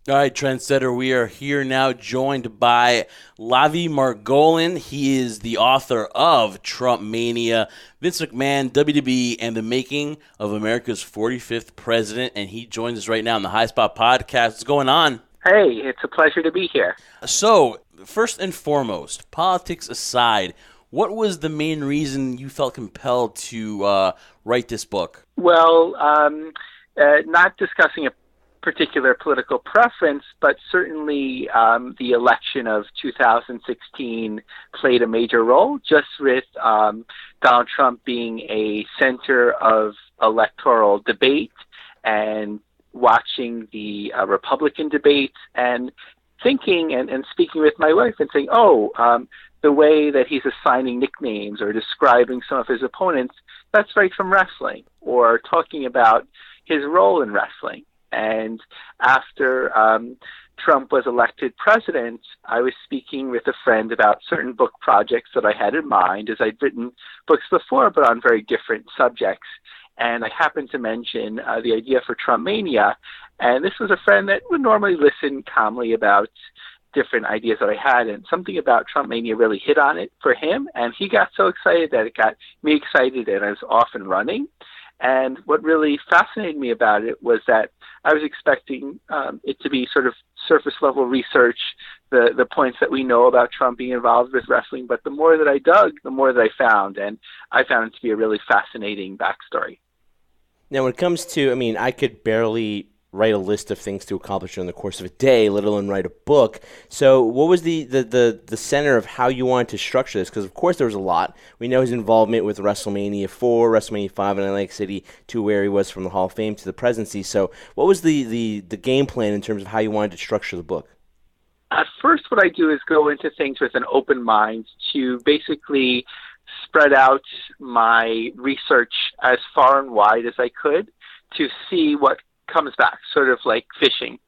All right, Trendsetter, we are here now joined by Lavie Margolin. He is the author of TrumpMania, Vince McMahon, WWE, and the Making of America's 45th President, and he joins us right now on the High Spot Podcast. What's going on? Hey, it's a pleasure to be here. So, first and foremost, politics aside, what was the main reason you felt compelled to write this book? Well, not discussing a particular political preference, but certainly the election of 2016 played a major role, just with Donald Trump being a center of electoral debate and watching the Republican debates and thinking and speaking with my wife and saying, the way that he's assigning nicknames or describing some of his opponents, that's right from wrestling, or talking about his role in wrestling. And after Trump was elected president, I was speaking with a friend about certain book projects that I had in mind, as I'd written books before, but on very different subjects. And I happened to mention the idea for TrumpMania. And this was a friend that would normally listen calmly about different ideas that I had, and something about TrumpMania really hit on it for him. And he got so excited that it got me excited, and I was off and running. And what really fascinated me about it was that I was expecting it to be sort of surface level research, the points that we know about Trump being involved with wrestling. But the more that I dug, the more that I found. And I found it to be a really fascinating backstory. Now, when it comes to, I could barely write a list of things to accomplish during the course of a day, let alone write a book. So what was the center of how you wanted to structure this? Because, of course, there was a lot. We know his involvement with WrestleMania 4, WrestleMania 5 in Atlantic City, to where he was from the Hall of Fame to the presidency. So what was the game plan in terms of how you wanted to structure the book? At first, what I do is go into things with an open mind to basically spread out my research as far and wide as I could to see what comes back, sort of like fishing.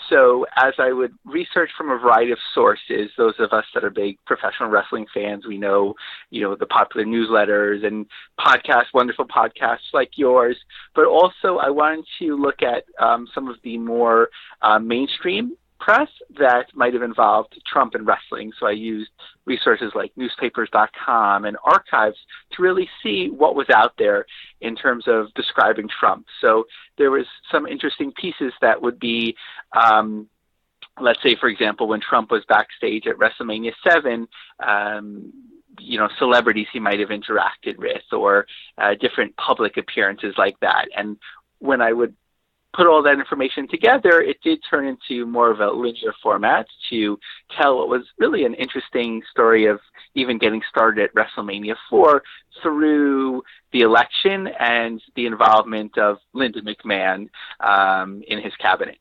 So as I would research from a variety of sources, those of us that are big professional wrestling fans, we know, the popular newsletters and podcasts, wonderful podcasts like yours, but also I wanted to look at some of the more mainstream press that might have involved Trump and wrestling. So I used resources like newspapers.com and archives to really see what was out there in terms of describing Trump. So there was some interesting pieces that would be, let's say, for example, when Trump was backstage at WrestleMania 7, celebrities he might have interacted with, or different public appearances like that. And when I would put all that information together, it did turn into more of a linear format to tell what was really an interesting story of even getting started at WrestleMania 4 through the election and the involvement of Linda McMahon in his cabinet.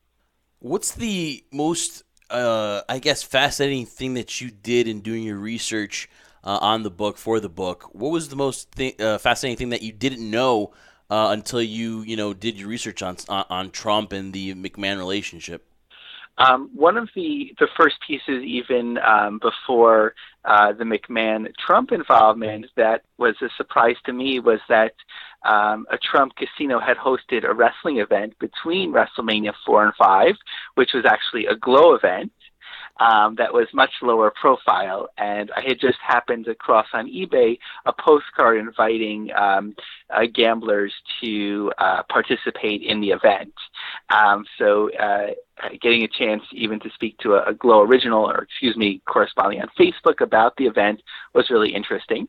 What's the most, fascinating thing that you did in doing your research on the book, for the book? What was the most fascinating thing that you didn't know until you did your research on Trump and the McMahon relationship? One of the first pieces, even before the McMahon-Trump involvement, that was a surprise to me was that a Trump casino had hosted a wrestling event between WrestleMania 4 and 5, which was actually a Glow event. That was much lower profile, and I had just happened across on eBay a postcard inviting gamblers to participate in the event. So getting a chance even to speak to a Glow original, corresponding on Facebook about the event was really interesting.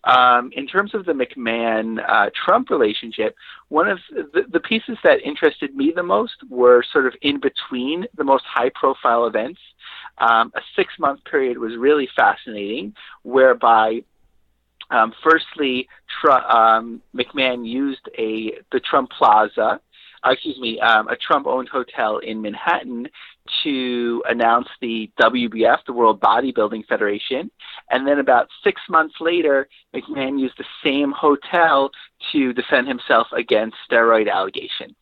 In terms of the McMahon-Trump relationship, one of the pieces that interested me the most were sort of in between the most high-profile events. A 6-month period was really fascinating, whereby firstly, McMahon used the Trump Plaza, a Trump-owned hotel in Manhattan, to announce the WBF, the World Bodybuilding Federation. And then about 6 months later, McMahon used the same hotel to defend himself against steroid allegations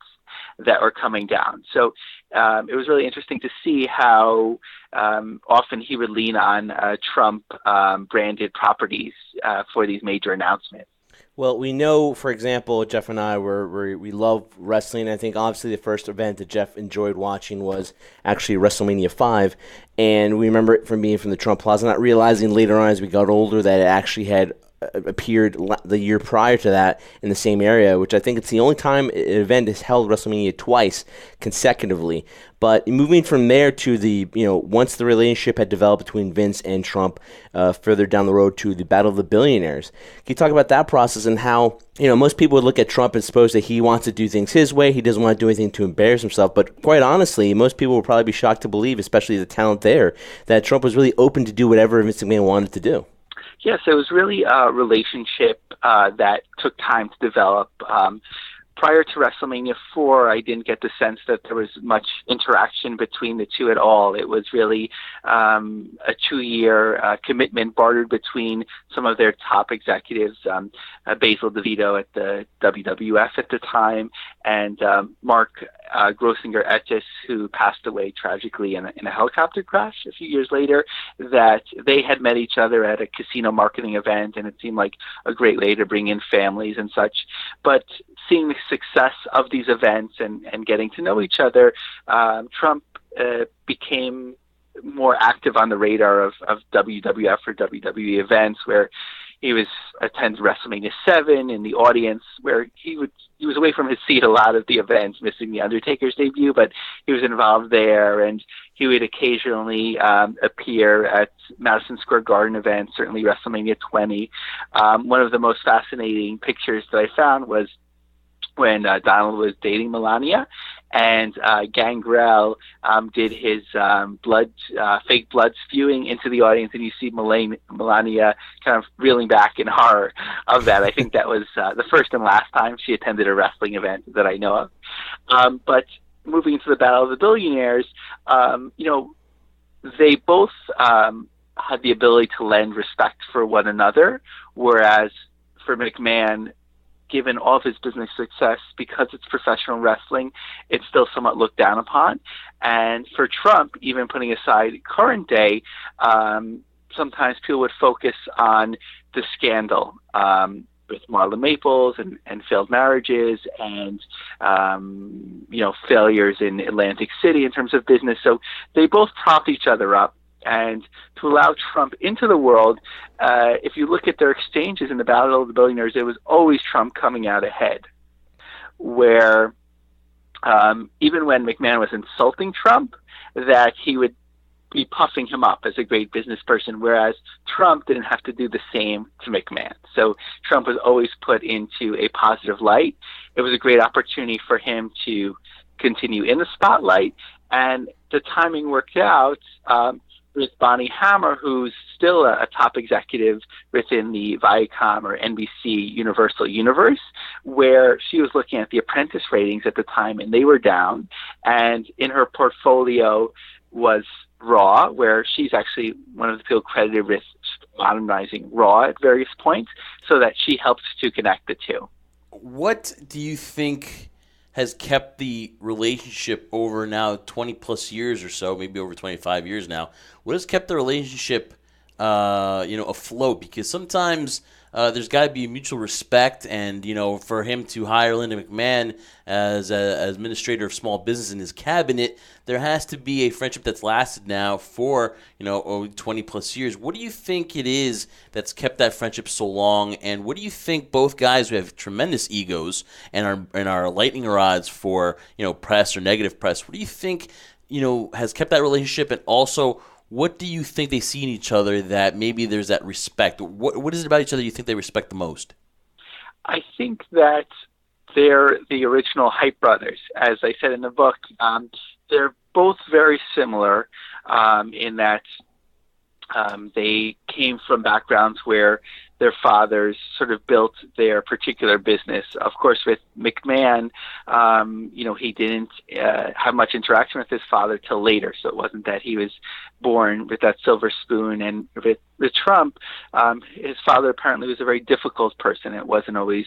that were coming down. So it was really interesting to see how often he would lean on Trump branded properties for these major announcements. Well, we know, for example, Jeff and I, we love wrestling. I think obviously the first event that Jeff enjoyed watching was actually WrestleMania 5. And we remember it from being from the Trump Plaza, not realizing later on as we got older that it actually had appeared the year prior to that in the same area, which I think it's the only time an event has held WrestleMania twice consecutively. But moving from there to the, once the relationship had developed between Vince and Trump, further down the road to the Battle of the Billionaires, can you talk about that process and how, most people would look at Trump and suppose that he wants to do things his way, he doesn't want to do anything to embarrass himself, but quite honestly, most people would probably be shocked to believe, especially the talent there, that Trump was really open to do whatever Vince McMahon wanted to do. Yes, it was really a relationship that took time to develop. Prior to WrestleMania 4, I didn't get the sense that there was much interaction between the two at all. It was really a 2-year commitment bartered between some of their top executives, Basil DeVito at the WWF at the time, and Mark Grossinger-Ettis, who passed away tragically in a helicopter crash a few years later, that they had met each other at a casino marketing event, and it seemed like a great way to bring in families and such. But seeing the success of these events and getting to know each other, Trump became more active on the radar of WWF or WWE events, where he was attended WrestleMania 7 in the audience, where he was away from his seat a lot of the events, missing the Undertaker's debut, but he was involved there, and he would occasionally appear at Madison Square Garden events, certainly WrestleMania 20. One of the most fascinating pictures that I found was when Donald was dating Melania, and Gangrel did his fake blood spewing into the audience, and you see Melania kind of reeling back in horror of that. I think that was the first and last time she attended a wrestling event that I know of. But moving into the Battle of the Billionaires, they both had the ability to lend respect for one another, whereas for McMahon, given all of his business success, because it's professional wrestling, it's still somewhat looked down upon. And for Trump, even putting aside current day, sometimes people would focus on the scandal with Marla Maples and failed marriages and, failures in Atlantic City in terms of business. So they both prop each other up. And to allow Trump into the world, if you look at their exchanges in the Battle of the Billionaires, it was always Trump coming out ahead, where even when McMahon was insulting Trump, that he would be puffing him up as a great business person, whereas Trump didn't have to do the same to McMahon. So Trump was always put into a positive light. It was a great opportunity for him to continue in the spotlight, and the timing worked out with Bonnie Hammer, who's still a top executive within the Viacom or NBC Universal universe, where she was looking at the Apprentice ratings at the time, and they were down. And in her portfolio was Raw, where she's actually one of the people credited with modernizing Raw at various points, so that she helps to connect the two. What do you think has kept the relationship over now 20 plus years or so, maybe over 25 years now? What has kept the relationship, afloat? Because sometimes there's got to be mutual respect, and for him to hire Linda McMahon as administrator of small business in his cabinet, there has to be a friendship that's lasted now for 20 plus years. What do you think it is that's kept that friendship so long? And what do you think, both guys who have tremendous egos and are lightning rods for press or negative press, what do you think has kept that relationship? And also, what do you think they see in each other that maybe there's that respect? What is it about each other you think they respect the most? I think that they're the original Hype Brothers. As I said in the book, they're both very similar in that they came from backgrounds where their fathers sort of built their particular business. Of course, with McMahon, he didn't have much interaction with his father till later, so it wasn't that he was born with that silver spoon. And with Trump, his father apparently was a very difficult person. It wasn't always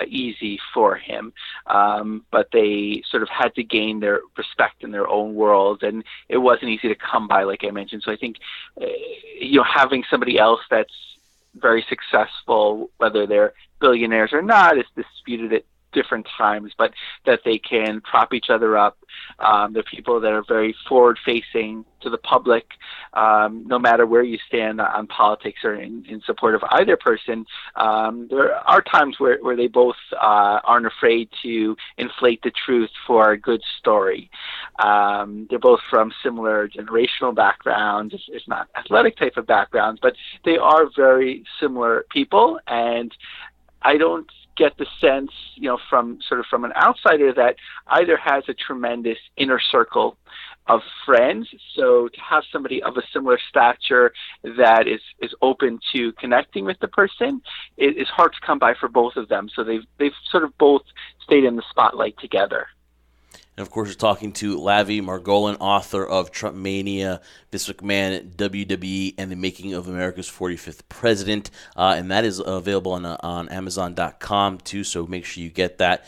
easy for him, but they sort of had to gain their respect in their own world, and it wasn't easy to come by, like I mentioned. So I think, having somebody else that's very successful, whether they're billionaires or not is disputed at different times, but that they can prop each other up. They're people that are very forward-facing to the public, no matter where you stand on politics or in support of either person. There are times where they both aren't afraid to inflate the truth for a good story. They're both from similar generational backgrounds, if not athletic type of backgrounds, but they are very similar people, and I don't get the sense, from an outsider, that either has a tremendous inner circle of friends. So to have somebody of a similar stature that is open to connecting with the person, it is hard to come by for both of them. So they've sort of both stayed in the spotlight together. And, of course, we're talking to Lavie Margolin, author of TrumpMania, Vince McMahon, WWE, and the Making of America's 45th President. And that is available on Amazon.com, too, so make sure you get that.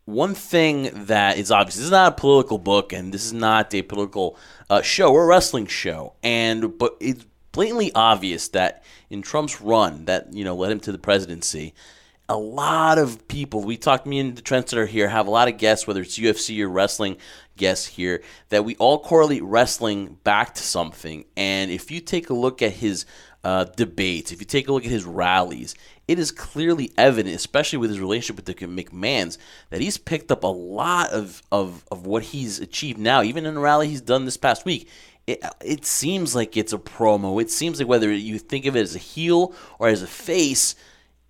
One thing that is obvious, this is not a political book, and this is not a political show or a wrestling show. But it's blatantly obvious that in Trump's run that, led him to the presidency, a lot of people, me and the Trendsetter here, have a lot of guests, whether it's UFC or wrestling guests here, that we all correlate wrestling back to something. And if you take a look at his debates, if you take a look at his rallies, it is clearly evident, especially with his relationship with the McMahons, that he's picked up a lot of what he's achieved now. Even in a rally he's done this past week, it seems like it's a promo. It seems like whether you think of it as a heel or as a face,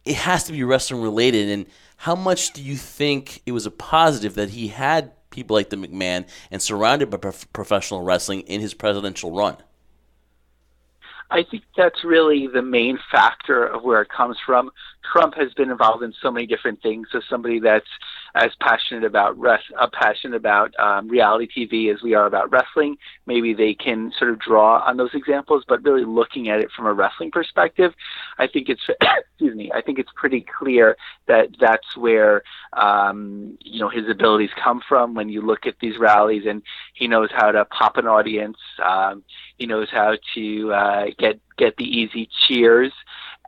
it has to be wrestling related. And how much do you think it was a positive that he had people like the McMahon and surrounded by professional wrestling in his presidential run? I think that's really the main factor of where it comes from. Trump has been involved in so many different things. So somebody that's as passionate about reality TV as we are about wrestling, maybe they can sort of draw on those examples. But really looking at it from a wrestling perspective, I think it's I think it's pretty clear that that's where his abilities come from. When you look at these rallies, and he knows how to pop an audience, he knows how to get the easy cheers,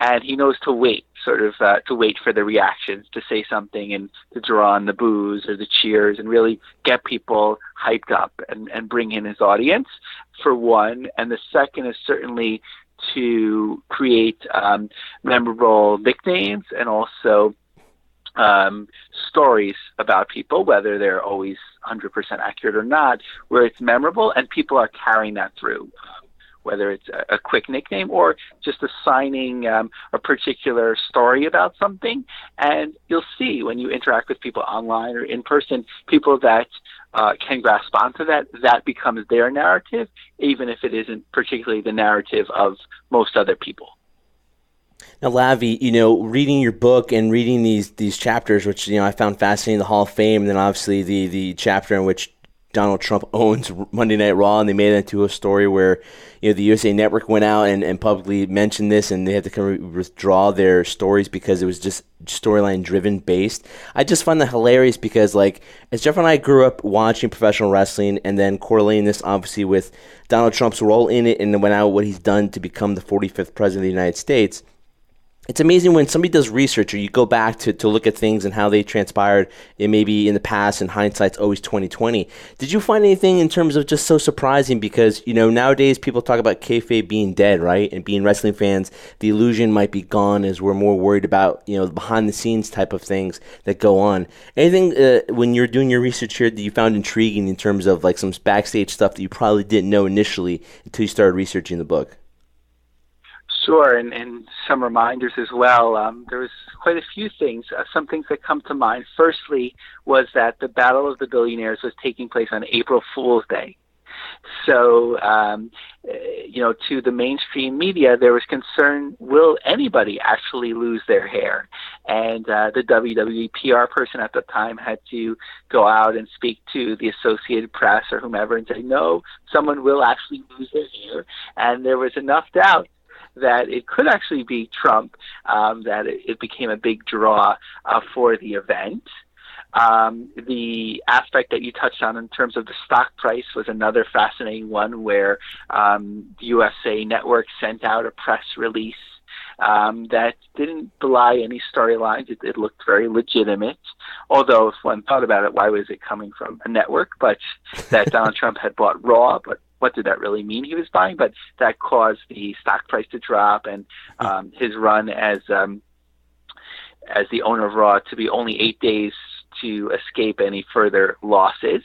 and he knows to wait for the reactions, to say something and to draw on the boos or the cheers and really get people hyped up and bring in his audience, for one. And the second is certainly to create memorable nicknames and also stories about people, whether they're always 100% accurate or not, where it's memorable and people are carrying that through. Whether it's a quick nickname or just assigning a particular story about something. And you'll see when you interact with people online or in person, people that can grasp onto that becomes their narrative, even if it isn't particularly the narrative of most other people. Now, Lavie, reading your book and reading these chapters, which, I found fascinating, the Hall of Fame, and then obviously the chapter in which Donald Trump owns Monday Night Raw, and they made it into a story where, the USA Network went out and publicly mentioned this, and they had to kind of withdraw their stories because it was just storyline driven based. I just find that hilarious because, as Jeff and I grew up watching professional wrestling and then correlating this obviously with Donald Trump's role in it and what he's done to become the 45th president of the United States, it's amazing when somebody does research or you go back to look at things and how they transpired maybe in the past, and hindsight's always 20/20. Did you find anything in terms of just so surprising? Because, nowadays people talk about kayfabe being dead, right? And being wrestling fans, the illusion might be gone as we're more worried about, the behind the scenes type of things that go on. Anything when you're doing your research here that you found intriguing in terms of some backstage stuff that you probably didn't know initially until you started researching the book? Sure, and some reminders as well. There was quite a few things. Some things that come to mind. Firstly, was that the Battle of the Billionaires was taking place on April Fool's Day. So, to the mainstream media, there was concern, will anybody actually lose their hair? And the WWE PR person at the time had to go out and speak to the Associated Press or whomever and say, no, someone will actually lose their hair. And there was enough doubt that it could actually be Trump, that it became a big draw for the event. The aspect that you touched on in terms of the stock price was another fascinating one, where the USA Network sent out a press release that didn't belie any storylines. It looked very legitimate, although if one thought about it, why was it coming from a network? But that Donald Trump had bought Raw, but what did that really mean he was buying? But that caused the stock price to drop, and his run as the owner of Raw to be only 8 days to escape any further losses.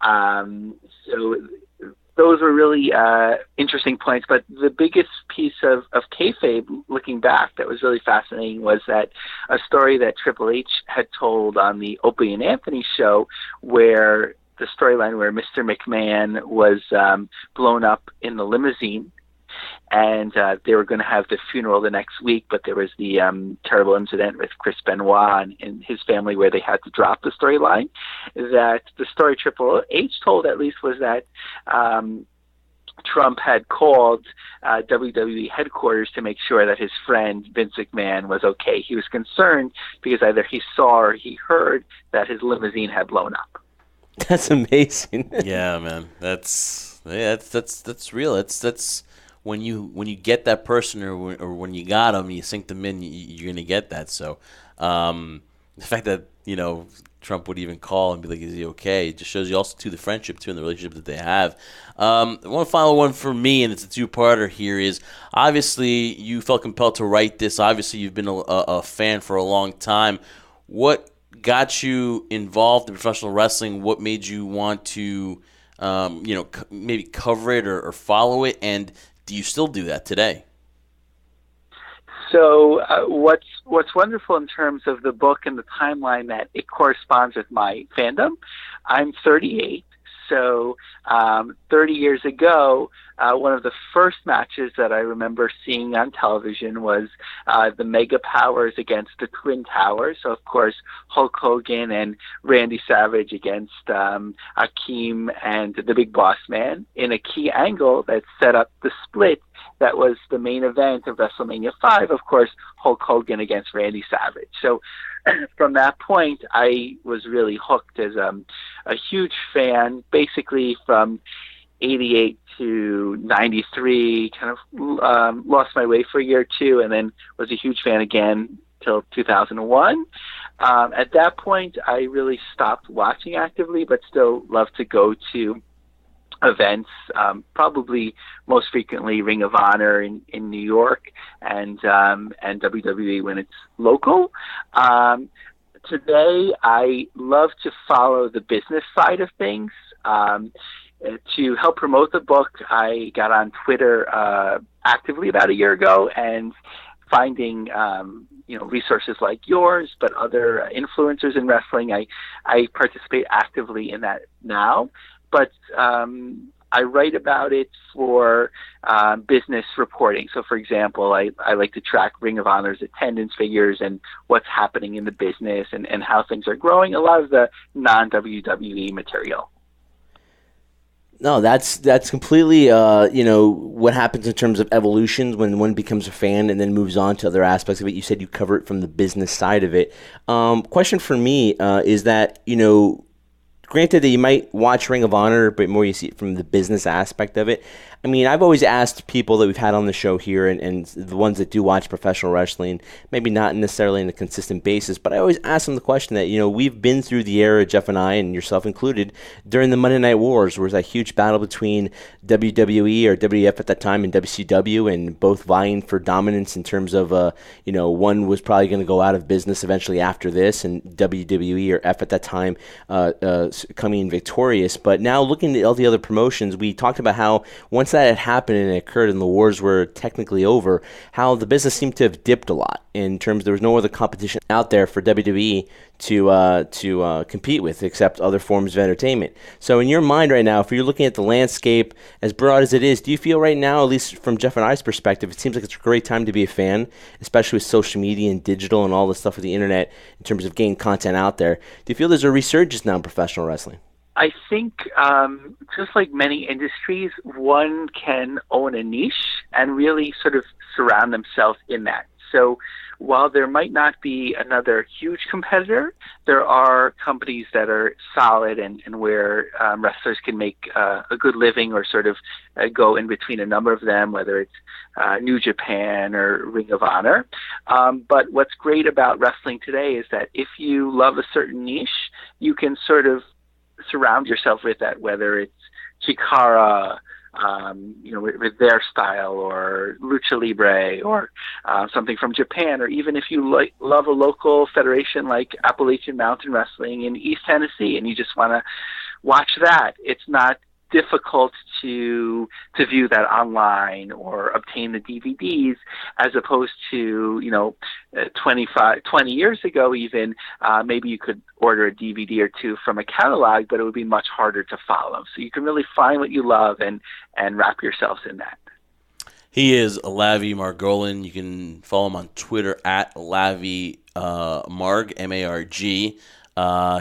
So those were really interesting points. But the biggest piece of kayfabe, looking back, that was really fascinating was that a story that Triple H had told on the Opie and Anthony show, where the storyline where Mr. McMahon was blown up in the limousine, and they were going to have the funeral the next week, but there was the terrible incident with Chris Benoit and his family where they had to drop the storyline. That the story Triple H told, at least, was that Trump had called WWE headquarters to make sure that his friend Vince McMahon was okay. He was concerned because either he saw or he heard that his limousine had blown up. That's amazing. Yeah, man. That's real. That's when you get that person or when you got them, you sink them in, you're gonna get that. So the fact that Trump would even call and be like, "Is he okay?" It just shows you also the friendship too and the relationship that they have. One final one for me, and it's a two-parter here. Is obviously you felt compelled to write this. Obviously you've been a fan for a long time. What got you involved in professional wrestling? What made you want to maybe cover it or follow it? And do you still do that today? So what's wonderful in terms of the book and the timeline, that it corresponds with my fandom. I'm 38. So 30 years ago, one of the first matches that I remember seeing on television was the Mega Powers against the Twin Towers. So, of course, Hulk Hogan and Randy Savage against Akeem and the Big Boss Man in a key angle that set up the split that was the main event of WrestleMania 5, of course, Hulk Hogan against Randy Savage. So from that point, I was really hooked as a huge fan, basically from 88 to 93, kind of lost my way for a year or two, and then was a huge fan again till 2001. At that point, I really stopped watching actively, but still love to go to events, probably most frequently Ring of Honor in New York and WWE when it's local. Today, I love to follow the business side of things. To help promote the book, I got on Twitter actively about a year ago, and finding resources like yours, but other influencers in wrestling, I participate actively in that now. But I write about it for business reporting. So, for example, I like to track Ring of Honor's attendance figures and what's happening in the business and how things are growing, a lot of the non-WWE material. No, that's completely what happens in terms of evolution when one becomes a fan and then moves on to other aspects of it. You said you cover it from the business side of it. Question for me is that, granted that you might watch Ring of Honor, but more you see it from the business aspect of it. I mean, I've always asked people that we've had on the show here and the ones that do watch professional wrestling, maybe not necessarily on a consistent basis, but I always ask them the question that, we've been through the era, Jeff and I, and yourself included, during the Monday Night Wars, where there was a huge battle between WWE or WWF at that time and WCW, and both vying for dominance in terms of, one was probably going to go out of business eventually after this, and WWE or F at that time coming in victorious. But now looking at all the other promotions, we talked about how once that had happened and it occurred and the wars were technically over, how the business seemed to have dipped a lot in terms there was no other competition out there for WWE to compete with except other forms of entertainment. So in your mind right now, if you're looking at the landscape as broad as it is, do you feel right now, at least from Jeff and I's perspective, it seems like it's a great time to be a fan, especially with social media and digital and all the stuff with the internet in terms of getting content out there? Do you feel there's a resurgence now in professional wrestling? I think just like many industries, one can own a niche and really sort of surround themselves in that. So while there might not be another huge competitor, there are companies that are solid and where wrestlers can make a good living or sort of go in between a number of them, whether it's New Japan or Ring of Honor. But what's great about wrestling today is that if you love a certain niche, you can sort of surround yourself with that, whether it's Chikara, with their style, or Lucha Libre, or something from Japan, or even if you love a local federation like Appalachian Mountain Wrestling in East Tennessee, and you just want to watch that. It's not difficult to view that online or obtain the DVDs, as opposed to 20 years ago even maybe you could order a DVD or two from a catalog, but it would be much harder to follow. So you can really find what you love and wrap yourselves in that. He is Lavie Margolin. You can follow him on Twitter at Lavie Marg, M-A-R-G.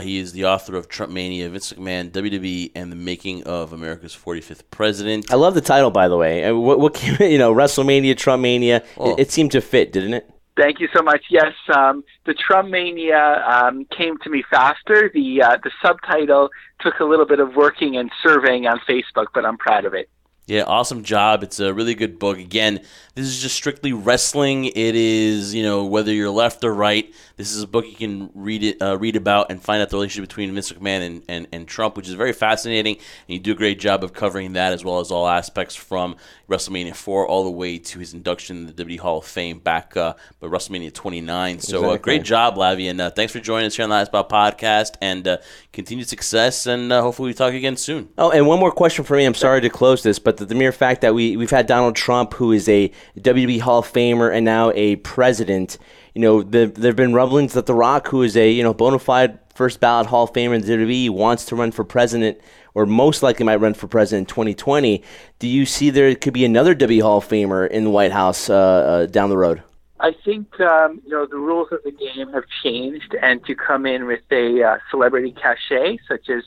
He is the author of TrumpMania, Vince McMahon, WWE, and the Making of America's 45th President. I love the title, by the way. What came, WrestleMania, TrumpMania. Oh. It seemed to fit, didn't it? Thank you so much. Yes, the TrumpMania came to me faster. The subtitle took a little bit of working and surveying on Facebook, but I'm proud of it. Yeah, awesome job. It's a really good book. Again, this is just strictly wrestling. It is, whether you're left or right, this is a book you can read about and find out the relationship between Vince McMahon and Trump, which is very fascinating. And you do a great job of covering that, as well as all aspects from WrestleMania 4 all the way to his induction in the WWE Hall of Fame back by WrestleMania 29. So Exactly. Great job, Lavie, and thanks for joining us here on the Last About podcast, and continued success, and hopefully we talk again soon. Oh, and one more question for me. I'm sorry to close this, but the mere fact that we've had Donald Trump, who is a WWE Hall of Famer and now a president, there have been rumblings that The Rock, who is a bona fide first ballot Hall of Famer in WWE, wants to run for president, or most likely might run for president in 2020. Do you see there could be another WWE Hall of Famer in the White House down the road? I think the rules of the game have changed, and to come in with a celebrity cachet, such as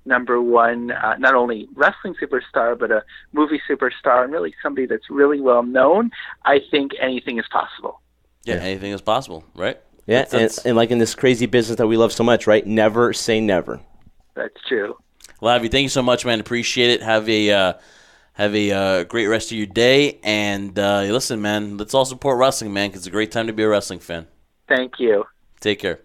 number one, not only wrestling superstar, but a movie superstar, and really somebody that's really well known, I think anything is possible. Yeah, anything is possible, right? Yeah, and like in this crazy business that we love so much, right? Never say never. That's true. Lavie, thank you so much, man. Appreciate it. Have a great rest of your day. And listen, man, let's all support wrestling, man, because it's a great time to be a wrestling fan. Thank you. Take care.